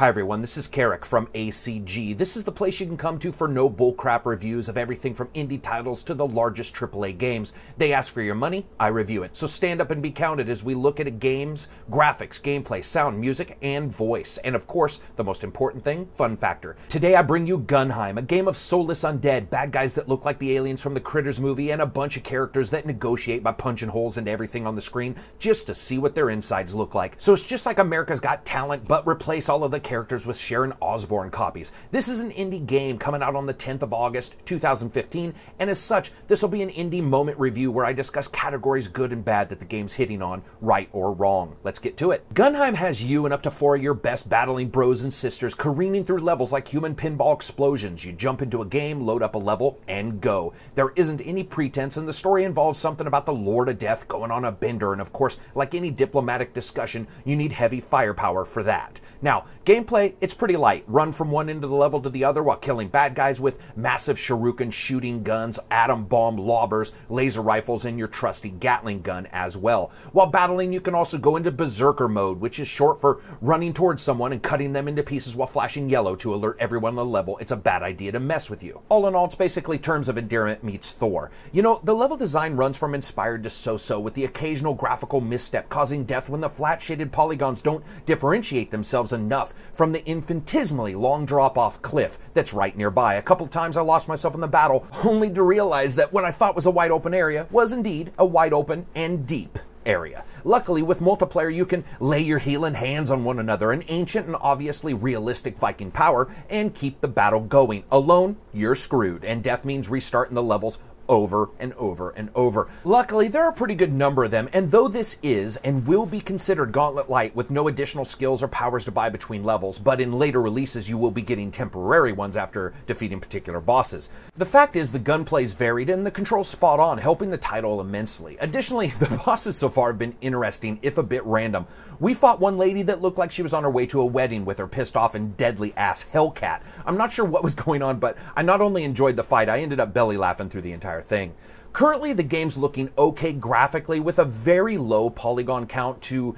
Hi everyone, this is Karak from ACG. This is the place you can come to for no bullcrap reviews of everything from indie titles to the largest AAA games. They ask for your money, I review it. So stand up and be counted as we look at a game's graphics, gameplay, sound, music, and voice. And of course, the most important thing, fun factor. Today I bring you Gunnheim, a game of soulless undead, bad guys that look like the aliens from the Critters movie, and a bunch of characters that negotiate by punching holes into everything on the screen just to see what their insides look like. So it's just like America's Got Talent, but replace all of the characters with Sharon Osbourne copies. This is an indie game coming out on the 10th of August, 2015, and as such, this will be an indie moment review where I discuss categories good and bad that the game's hitting on, right or wrong. Let's get to it. Gunnheim has you and up to 4 of your best battling bros and sisters careening through levels like human pinball explosions. You jump into a game, load up a level, and go. There isn't any pretense, and the story involves something about the Lord of Death going on a bender, and of course, like any diplomatic discussion, you need heavy firepower for that. Now, gameplay, it's pretty light. Run from one end of the level to the other while killing bad guys with massive shuriken shooting guns, atom bomb lobbers, laser rifles, and your trusty Gatling gun as well. While battling, you can also go into berserker mode, which is short for running towards someone and cutting them into pieces while flashing yellow to alert everyone on the level it's a bad idea to mess with you. All in all, it's basically Terms of Endearment meets Thor. You know, the level design runs from inspired to so-so, with the occasional graphical misstep causing death when the flat-shaded polygons don't differentiate themselves enough from the infinitesimally long drop-off cliff that's right nearby. A couple times I lost myself in the battle, only to realize that what I thought was a wide open area was indeed a wide open and deep area. Luckily, with multiplayer, you can lay your healing hands on one another, an ancient and obviously realistic Viking power, and keep the battle going. Alone, you're screwed, and death means restarting the levels over and over and over. Luckily, there are a pretty good number of them, and though this is and will be considered Gauntlet Light with no additional skills or powers to buy between levels, but in later releases you will be getting temporary ones after defeating particular bosses. The fact is the gunplay's varied and the control's spot on, helping the title immensely. Additionally, the bosses so far have been interesting, if a bit random. We fought one lady that looked like she was on her way to a wedding with her pissed off and deadly ass Hellcat. I'm not sure what was going on, but I not only enjoyed the fight, I ended up belly laughing through the entire thing. Currently, the game's looking okay graphically with a very low polygon count to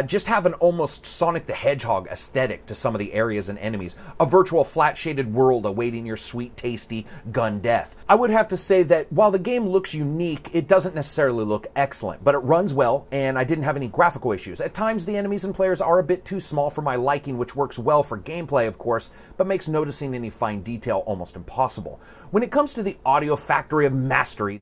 just have an almost Sonic the Hedgehog aesthetic to some of the areas and enemies. A virtual flat-shaded world awaiting your sweet, tasty gun death. I would have to say that while the game looks unique, it doesn't necessarily look excellent, but it runs well, and I didn't have any graphical issues. At times, the enemies and players are a bit too small for my liking, which works well for gameplay, of course, but makes noticing any fine detail almost impossible. When it comes to the audio factory of mastery,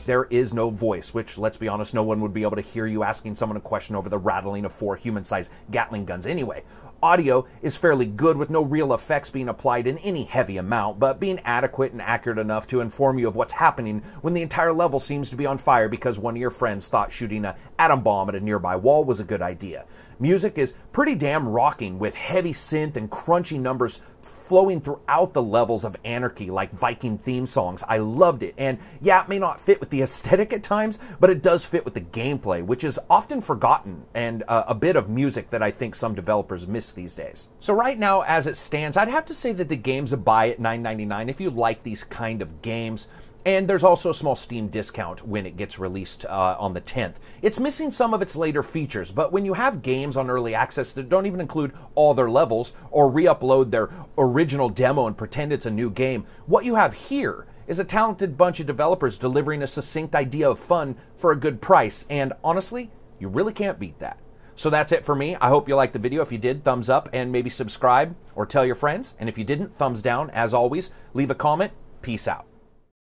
there is no voice, which, let's be honest, no one would be able to hear you asking someone a question over the rattling of 4 human-sized Gatling guns anyway. Audio is fairly good with no real effects being applied in any heavy amount, but being adequate and accurate enough to inform you of what's happening when the entire level seems to be on fire because one of your friends thought shooting an atom bomb at a nearby wall was a good idea. Music is pretty damn rocking with heavy synth and crunchy numbers flowing throughout the levels of anarchy like Viking theme songs. I loved it, and yeah, it may not fit with the aesthetic at times, but it does fit with the gameplay, which is often forgotten, and a bit of music that I think some developers miss these days. So right now, as it stands, I'd have to say that the game's a buy at $9.99 if you like these kind of games. And there's also a small Steam discount when it gets released on the 10th. It's missing some of its later features, but when you have games on early access that don't even include all their levels or re-upload their original demo and pretend it's a new game, what you have here is a talented bunch of developers delivering a succinct idea of fun for a good price, and honestly, you really can't beat that. So that's it for me. I hope you liked the video. If you did, thumbs up and maybe subscribe or tell your friends. And if you didn't, thumbs down. As always, leave a comment. Peace out.